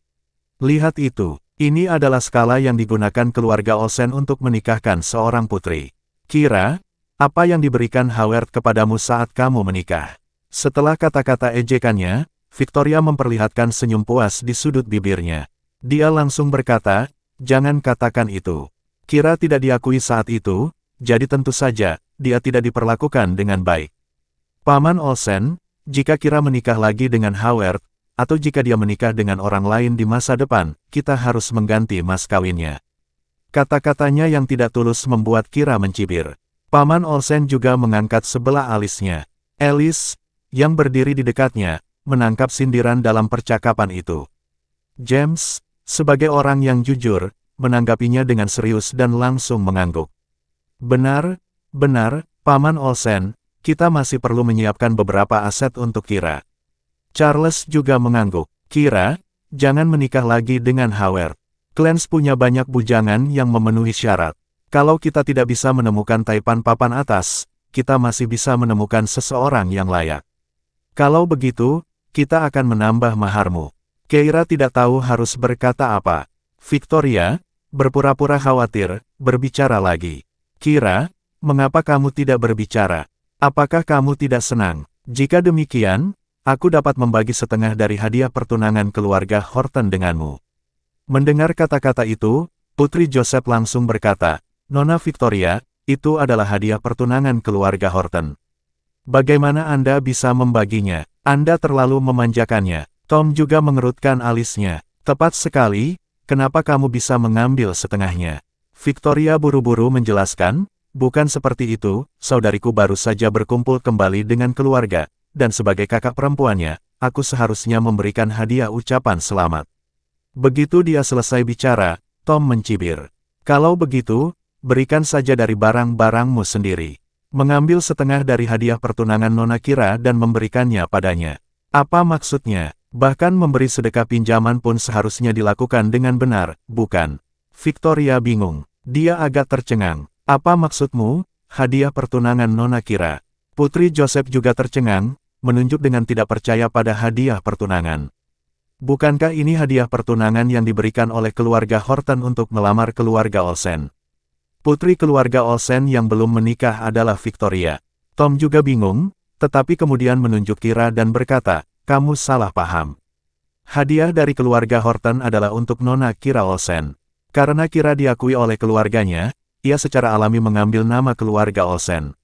Lihat itu, ini adalah skala yang digunakan keluarga Olsen untuk menikahkan seorang putri. Kira, apa yang diberikan Howard kepadamu saat kamu menikah? Setelah kata-kata ejekannya, Victoria memperlihatkan senyum puas di sudut bibirnya. Dia langsung berkata, jangan katakan itu. Kira tidak diakui saat itu, jadi tentu saja, dia tidak diperlakukan dengan baik. Paman Olsen, jika Kira menikah lagi dengan Howard, atau jika dia menikah dengan orang lain di masa depan, kita harus mengganti mas kawinnya. Kata-katanya yang tidak tulus membuat Kira mencibir. Paman Olsen juga mengangkat sebelah alisnya. Alice, yang berdiri di dekatnya, menangkap sindiran dalam percakapan itu. James, sebagai orang yang jujur, menanggapinya dengan serius dan langsung mengangguk. Benar, Paman Olsen, kita masih perlu menyiapkan beberapa aset untuk Kira. Charles juga mengangguk. Kira, jangan menikah lagi dengan Howard. Clarence punya banyak bujangan yang memenuhi syarat. Kalau kita tidak bisa menemukan taipan papan atas, kita masih bisa menemukan seseorang yang layak. Kalau begitu, kita akan menambah maharmu. Keira tidak tahu harus berkata apa. Victoria, berpura-pura khawatir, berbicara lagi. Kira, mengapa kamu tidak berbicara? Apakah kamu tidak senang? Jika demikian, aku dapat membagi setengah dari hadiah pertunangan keluarga Horton denganmu. Mendengar kata-kata itu, Putri Joseph langsung berkata, Nona Victoria, itu adalah hadiah pertunangan keluarga Horton. Bagaimana Anda bisa membaginya? Anda terlalu memanjakannya. Tom juga mengerutkan alisnya. Tepat sekali, kenapa kamu bisa mengambil setengahnya? Victoria buru-buru menjelaskan, bukan seperti itu, saudariku baru saja berkumpul kembali dengan keluarga, dan sebagai kakak perempuannya, aku seharusnya memberikan hadiah ucapan selamat. Begitu dia selesai bicara, Tom mencibir. Kalau begitu, berikan saja dari barang-barangmu sendiri. Mengambil setengah dari hadiah pertunangan Nona Kira dan memberikannya padanya. Apa maksudnya? Bahkan memberi sedekah pinjaman pun seharusnya dilakukan dengan benar, bukan? Victoria bingung. Dia agak tercengang. Apa maksudmu, hadiah pertunangan Nona Kira? Putri Joseph juga tercengang, menunjuk dengan tidak percaya pada hadiah pertunangan. Bukankah ini hadiah pertunangan yang diberikan oleh keluarga Horton untuk melamar keluarga Olsen? Putri keluarga Olsen yang belum menikah adalah Victoria. Tom juga bingung, tetapi kemudian menunjuk Kira dan berkata, kamu salah paham. Hadiah dari keluarga Horton adalah untuk Nona Kira Olsen. Karena Kira diakui oleh keluarganya, ia secara alami mengambil nama keluarga Olsen.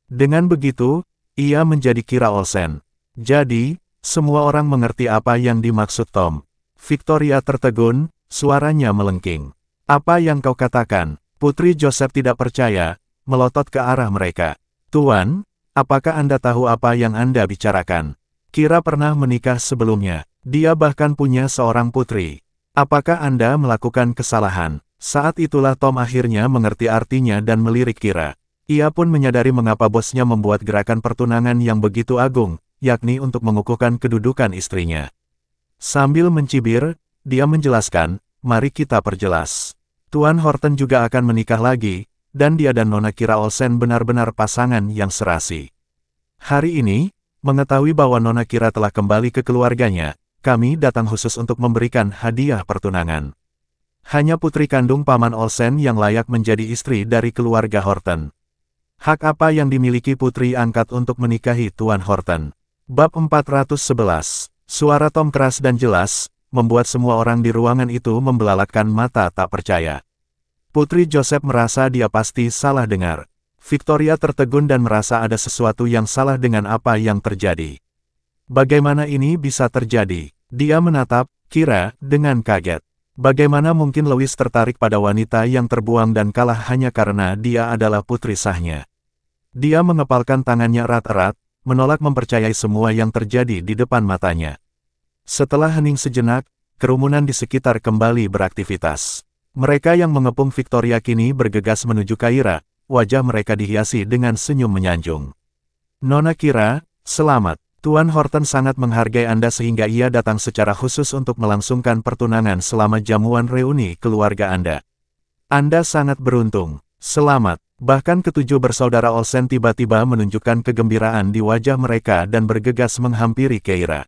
Dengan begitu, ia menjadi Kira Olsen. Jadi, semua orang mengerti apa yang dimaksud Tom. Victoria tertegun, suaranya melengking. Apa yang kau katakan? Putri Joseph tidak percaya, melotot ke arah mereka. Tuan, apakah Anda tahu apa yang Anda bicarakan? Kira pernah menikah sebelumnya. Dia bahkan punya seorang putri. Apakah Anda melakukan kesalahan? Saat itulah Tom akhirnya mengerti artinya dan melirik Kira. Ia pun menyadari mengapa bosnya membuat gerakan pertunangan yang begitu agung, yakni untuk mengukuhkan kedudukan istrinya. Sambil mencibir, dia menjelaskan, mari kita perjelas. Tuan Horton juga akan menikah lagi, dan dia dan Nona Kira Olsen benar-benar pasangan yang serasi. Hari ini, mengetahui bahwa Nona Kira telah kembali ke keluarganya, kami datang khusus untuk memberikan hadiah pertunangan. Hanya putri kandung Paman Olsen yang layak menjadi istri dari keluarga Horton. Hak apa yang dimiliki putri angkat untuk menikahi Tuan Horton? Bab 411. Suara Tom keras dan jelas, membuat semua orang di ruangan itu membelalakan mata tak percaya. Putri Joseph merasa dia pasti salah dengar. Victoria tertegun dan merasa ada sesuatu yang salah dengan apa yang terjadi. Bagaimana ini bisa terjadi? Dia menatap Kira dengan kaget. Bagaimana mungkin Louis tertarik pada wanita yang terbuang dan kalah hanya karena dia adalah putri sahnya? Dia mengepalkan tangannya erat-erat, menolak mempercayai semua yang terjadi di depan matanya. Setelah hening sejenak, kerumunan di sekitar kembali beraktivitas. Mereka yang mengepung Victoria kini bergegas menuju Kira, wajah mereka dihiasi dengan senyum menyanjung. Nona Kira, selamat. Tuan Horton sangat menghargai Anda sehingga ia datang secara khusus untuk melangsungkan pertunangan selama jamuan reuni keluarga Anda. Anda sangat beruntung. Selamat. Bahkan ketujuh bersaudara Olsen tiba-tiba menunjukkan kegembiraan di wajah mereka dan bergegas menghampiri Keira.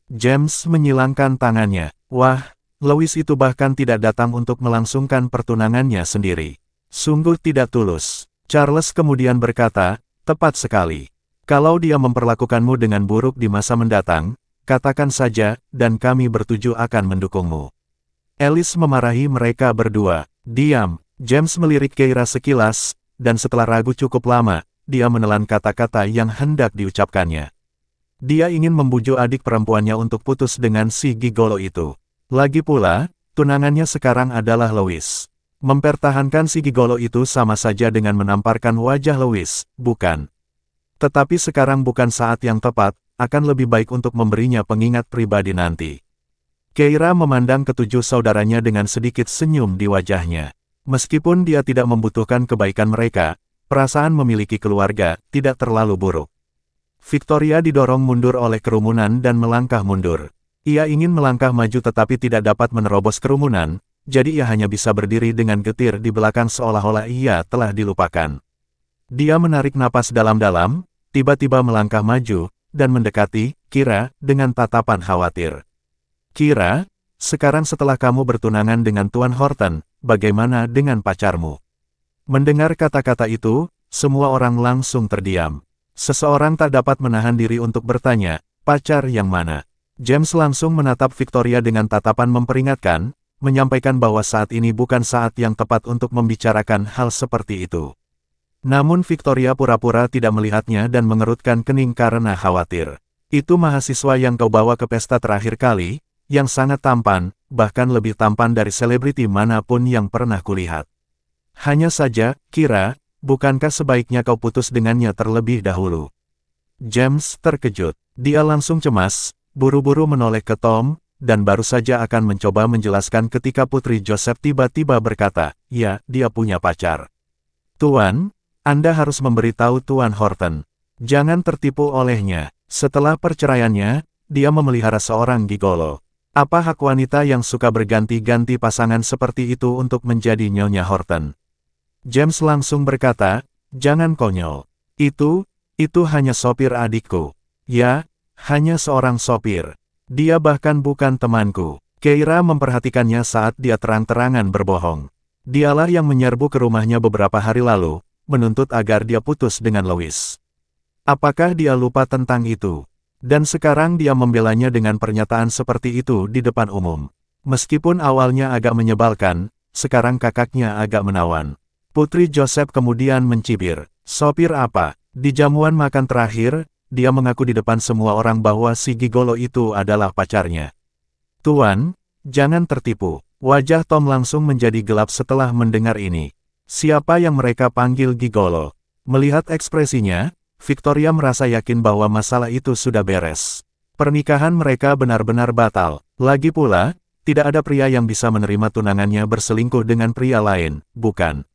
James menyilangkan tangannya. Wah, Louis itu bahkan tidak datang untuk melangsungkan pertunangannya sendiri. Sungguh tidak tulus. Charles kemudian berkata, tepat sekali. Kalau dia memperlakukanmu dengan buruk di masa mendatang, katakan saja, dan kami bertujuh akan mendukungmu. Alice memarahi mereka berdua. Diam. James melirik Keira sekilas, dan setelah ragu cukup lama, dia menelan kata-kata yang hendak diucapkannya. Dia ingin membujuk adik perempuannya untuk putus dengan si gigolo itu. Lagi pula, tunangannya sekarang adalah Louis. Mempertahankan si gigolo itu sama saja dengan menamparkan wajah Louis, bukan? Tetapi sekarang bukan saat yang tepat, akan lebih baik untuk memberinya pengingat pribadi nanti. Keira memandang ketujuh saudaranya dengan sedikit senyum di wajahnya. Meskipun dia tidak membutuhkan kebaikan mereka, perasaan memiliki keluarga tidak terlalu buruk. Victoria didorong mundur oleh kerumunan dan melangkah mundur. Ia ingin melangkah maju tetapi tidak dapat menerobos kerumunan, jadi ia hanya bisa berdiri dengan getir di belakang seolah-olah ia telah dilupakan. Dia menarik napas dalam-dalam, tiba-tiba melangkah maju, dan mendekati Keira dengan tatapan khawatir. Keira, sekarang setelah kamu bertunangan dengan Tuan Horton, bagaimana dengan pacarmu? Mendengar kata-kata itu, semua orang langsung terdiam. Seseorang tak dapat menahan diri untuk bertanya, pacar yang mana? James langsung menatap Victoria dengan tatapan memperingatkan, menyampaikan bahwa saat ini bukan saat yang tepat untuk membicarakan hal seperti itu. Namun Victoria pura-pura tidak melihatnya dan mengerutkan kening karena khawatir. Itu mahasiswa yang kau bawa ke pesta terakhir kali, yang sangat tampan, bahkan lebih tampan dari selebriti manapun yang pernah kulihat. Hanya saja, Keira, bukankah sebaiknya kau putus dengannya terlebih dahulu? James terkejut. Dia langsung cemas, buru-buru menoleh ke Tom, dan baru saja akan mencoba menjelaskan ketika Putri Joseph tiba-tiba berkata, ya, dia punya pacar. Tuan, Anda harus memberitahu Tuan Horton. Jangan tertipu olehnya. Setelah perceraiannya, dia memelihara seorang gigolo. Apa hak wanita yang suka berganti-ganti pasangan seperti itu untuk menjadi Nyonya Horton? James langsung berkata, jangan konyol. Itu hanya sopir adikku. Ya, hanya seorang sopir. Dia bahkan bukan temanku. Keira memperhatikannya saat dia terang-terangan berbohong. Dialah yang menyerbu ke rumahnya beberapa hari lalu, menuntut agar dia putus dengan Louis. Apakah dia lupa tentang itu? Dan sekarang dia membelanya dengan pernyataan seperti itu di depan umum. Meskipun awalnya agak menyebalkan, sekarang kakaknya agak menawan. Putri Joseph kemudian mencibir. Sopir apa? Di jamuan makan terakhir, dia mengaku di depan semua orang bahwa si gigolo itu adalah pacarnya. Tuan, jangan tertipu. Wajah Tom langsung menjadi gelap setelah mendengar ini. Siapa yang mereka panggil gigolo? Melihat ekspresinya, Victoria merasa yakin bahwa masalah itu sudah beres. Pernikahan mereka benar-benar batal. Lagi pula, tidak ada pria yang bisa menerima tunangannya berselingkuh dengan pria lain, bukan?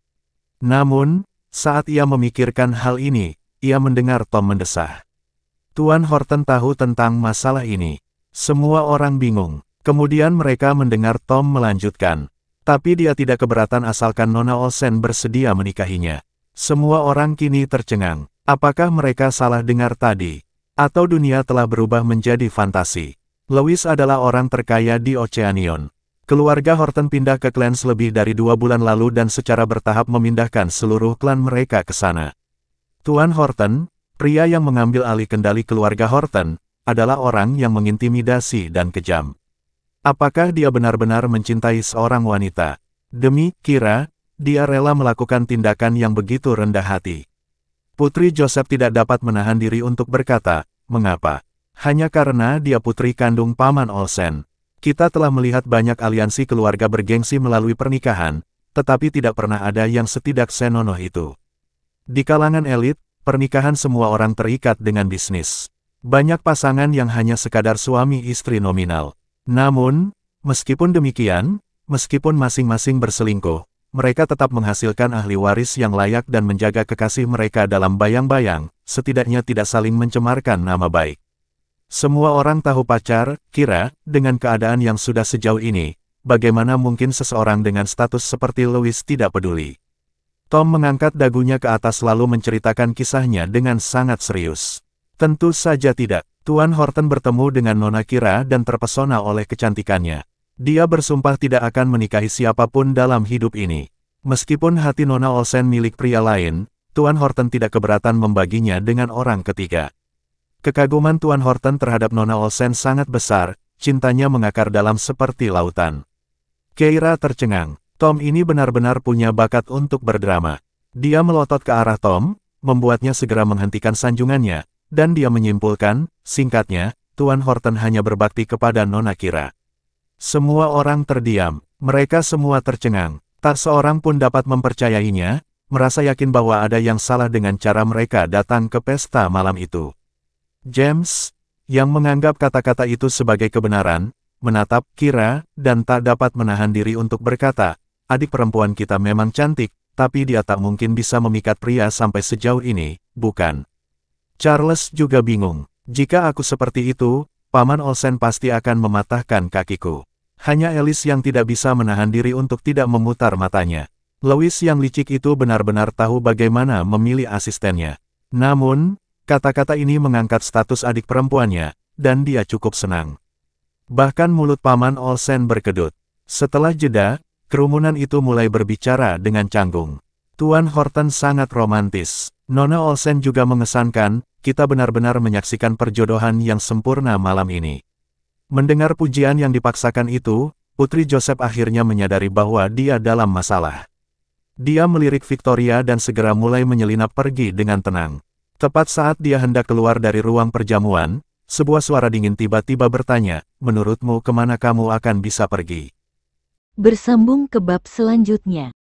Namun, saat ia memikirkan hal ini, ia mendengar Tom mendesah. Tuan Horton tahu tentang masalah ini. Semua orang bingung. Kemudian mereka mendengar Tom melanjutkan. Tapi dia tidak keberatan asalkan Nona Olsen bersedia menikahinya. Semua orang kini tercengang. Apakah mereka salah dengar tadi? Atau dunia telah berubah menjadi fantasi? Louis adalah orang terkaya di Oceanion. Keluarga Horton pindah ke Clans lebih dari 2 bulan lalu dan secara bertahap memindahkan seluruh klan mereka ke sana. Tuan Horton, pria yang mengambil alih kendali keluarga Horton, adalah orang yang mengintimidasi dan kejam. Apakah dia benar-benar mencintai seorang wanita? Demi Keira, dia rela melakukan tindakan yang begitu rendah hati. Putri Joseph tidak dapat menahan diri untuk berkata, mengapa? Hanya karena dia putri kandung Paman Olsen. Kita telah melihat banyak aliansi keluarga bergengsi melalui pernikahan, tetapi tidak pernah ada yang setidak senonoh itu. Di kalangan elit, pernikahan semua orang terikat dengan bisnis. Banyak pasangan yang hanya sekadar suami istri nominal. Namun, meskipun demikian, meskipun masing-masing berselingkuh, mereka tetap menghasilkan ahli waris yang layak dan menjaga kekasih mereka dalam bayang-bayang, setidaknya tidak saling mencemarkan nama baik. Semua orang tahu pacar, Kira, dengan keadaan yang sudah sejauh ini, bagaimana mungkin seseorang dengan status seperti Louis tidak peduli. Tom mengangkat dagunya ke atas lalu menceritakan kisahnya dengan sangat serius. Tentu saja tidak. Tuan Horton bertemu dengan Nona Kira dan terpesona oleh kecantikannya. Dia bersumpah tidak akan menikahi siapapun dalam hidup ini. Meskipun hati Nona Olsen milik pria lain, Tuan Horton tidak keberatan membaginya dengan orang ketiga. Kekaguman Tuan Horton terhadap Nona Olsen sangat besar, cintanya mengakar dalam seperti lautan. Keira tercengang. Tom ini benar-benar punya bakat untuk berdrama. Dia melotot ke arah Tom, membuatnya segera menghentikan sanjungannya, dan dia menyimpulkan, singkatnya, Tuan Horton hanya berbakti kepada Nona Kira. Semua orang terdiam, mereka semua tercengang. Tak seorang pun dapat mempercayainya, merasa yakin bahwa ada yang salah dengan cara mereka datang ke pesta malam itu. James, yang menganggap kata-kata itu sebagai kebenaran, menatap Kira, dan tak dapat menahan diri untuk berkata, adik perempuan kita memang cantik, tapi dia tak mungkin bisa memikat pria sampai sejauh ini, bukan? Charles juga bingung. Jika aku seperti itu, Paman Olsen pasti akan mematahkan kakiku. Hanya Alice yang tidak bisa menahan diri untuk tidak memutar matanya. Louis yang licik itu benar-benar tahu bagaimana memilih asistennya. Namun, kata-kata ini mengangkat status adik perempuannya, dan dia cukup senang. Bahkan mulut Paman Olsen berkedut. Setelah jeda, kerumunan itu mulai berbicara dengan canggung. Tuan Horton sangat romantis. Nona Olsen juga mengesankan, kita benar-benar menyaksikan perjodohan yang sempurna malam ini. Mendengar pujian yang dipaksakan itu, Putri Joseph akhirnya menyadari bahwa dia dalam masalah. Dia melirik Victoria dan segera mulai menyelinap pergi dengan tenang. Tepat saat dia hendak keluar dari ruang perjamuan, sebuah suara dingin tiba-tiba bertanya, menurutmu kemana kamu akan bisa pergi? Bersambung ke bab selanjutnya.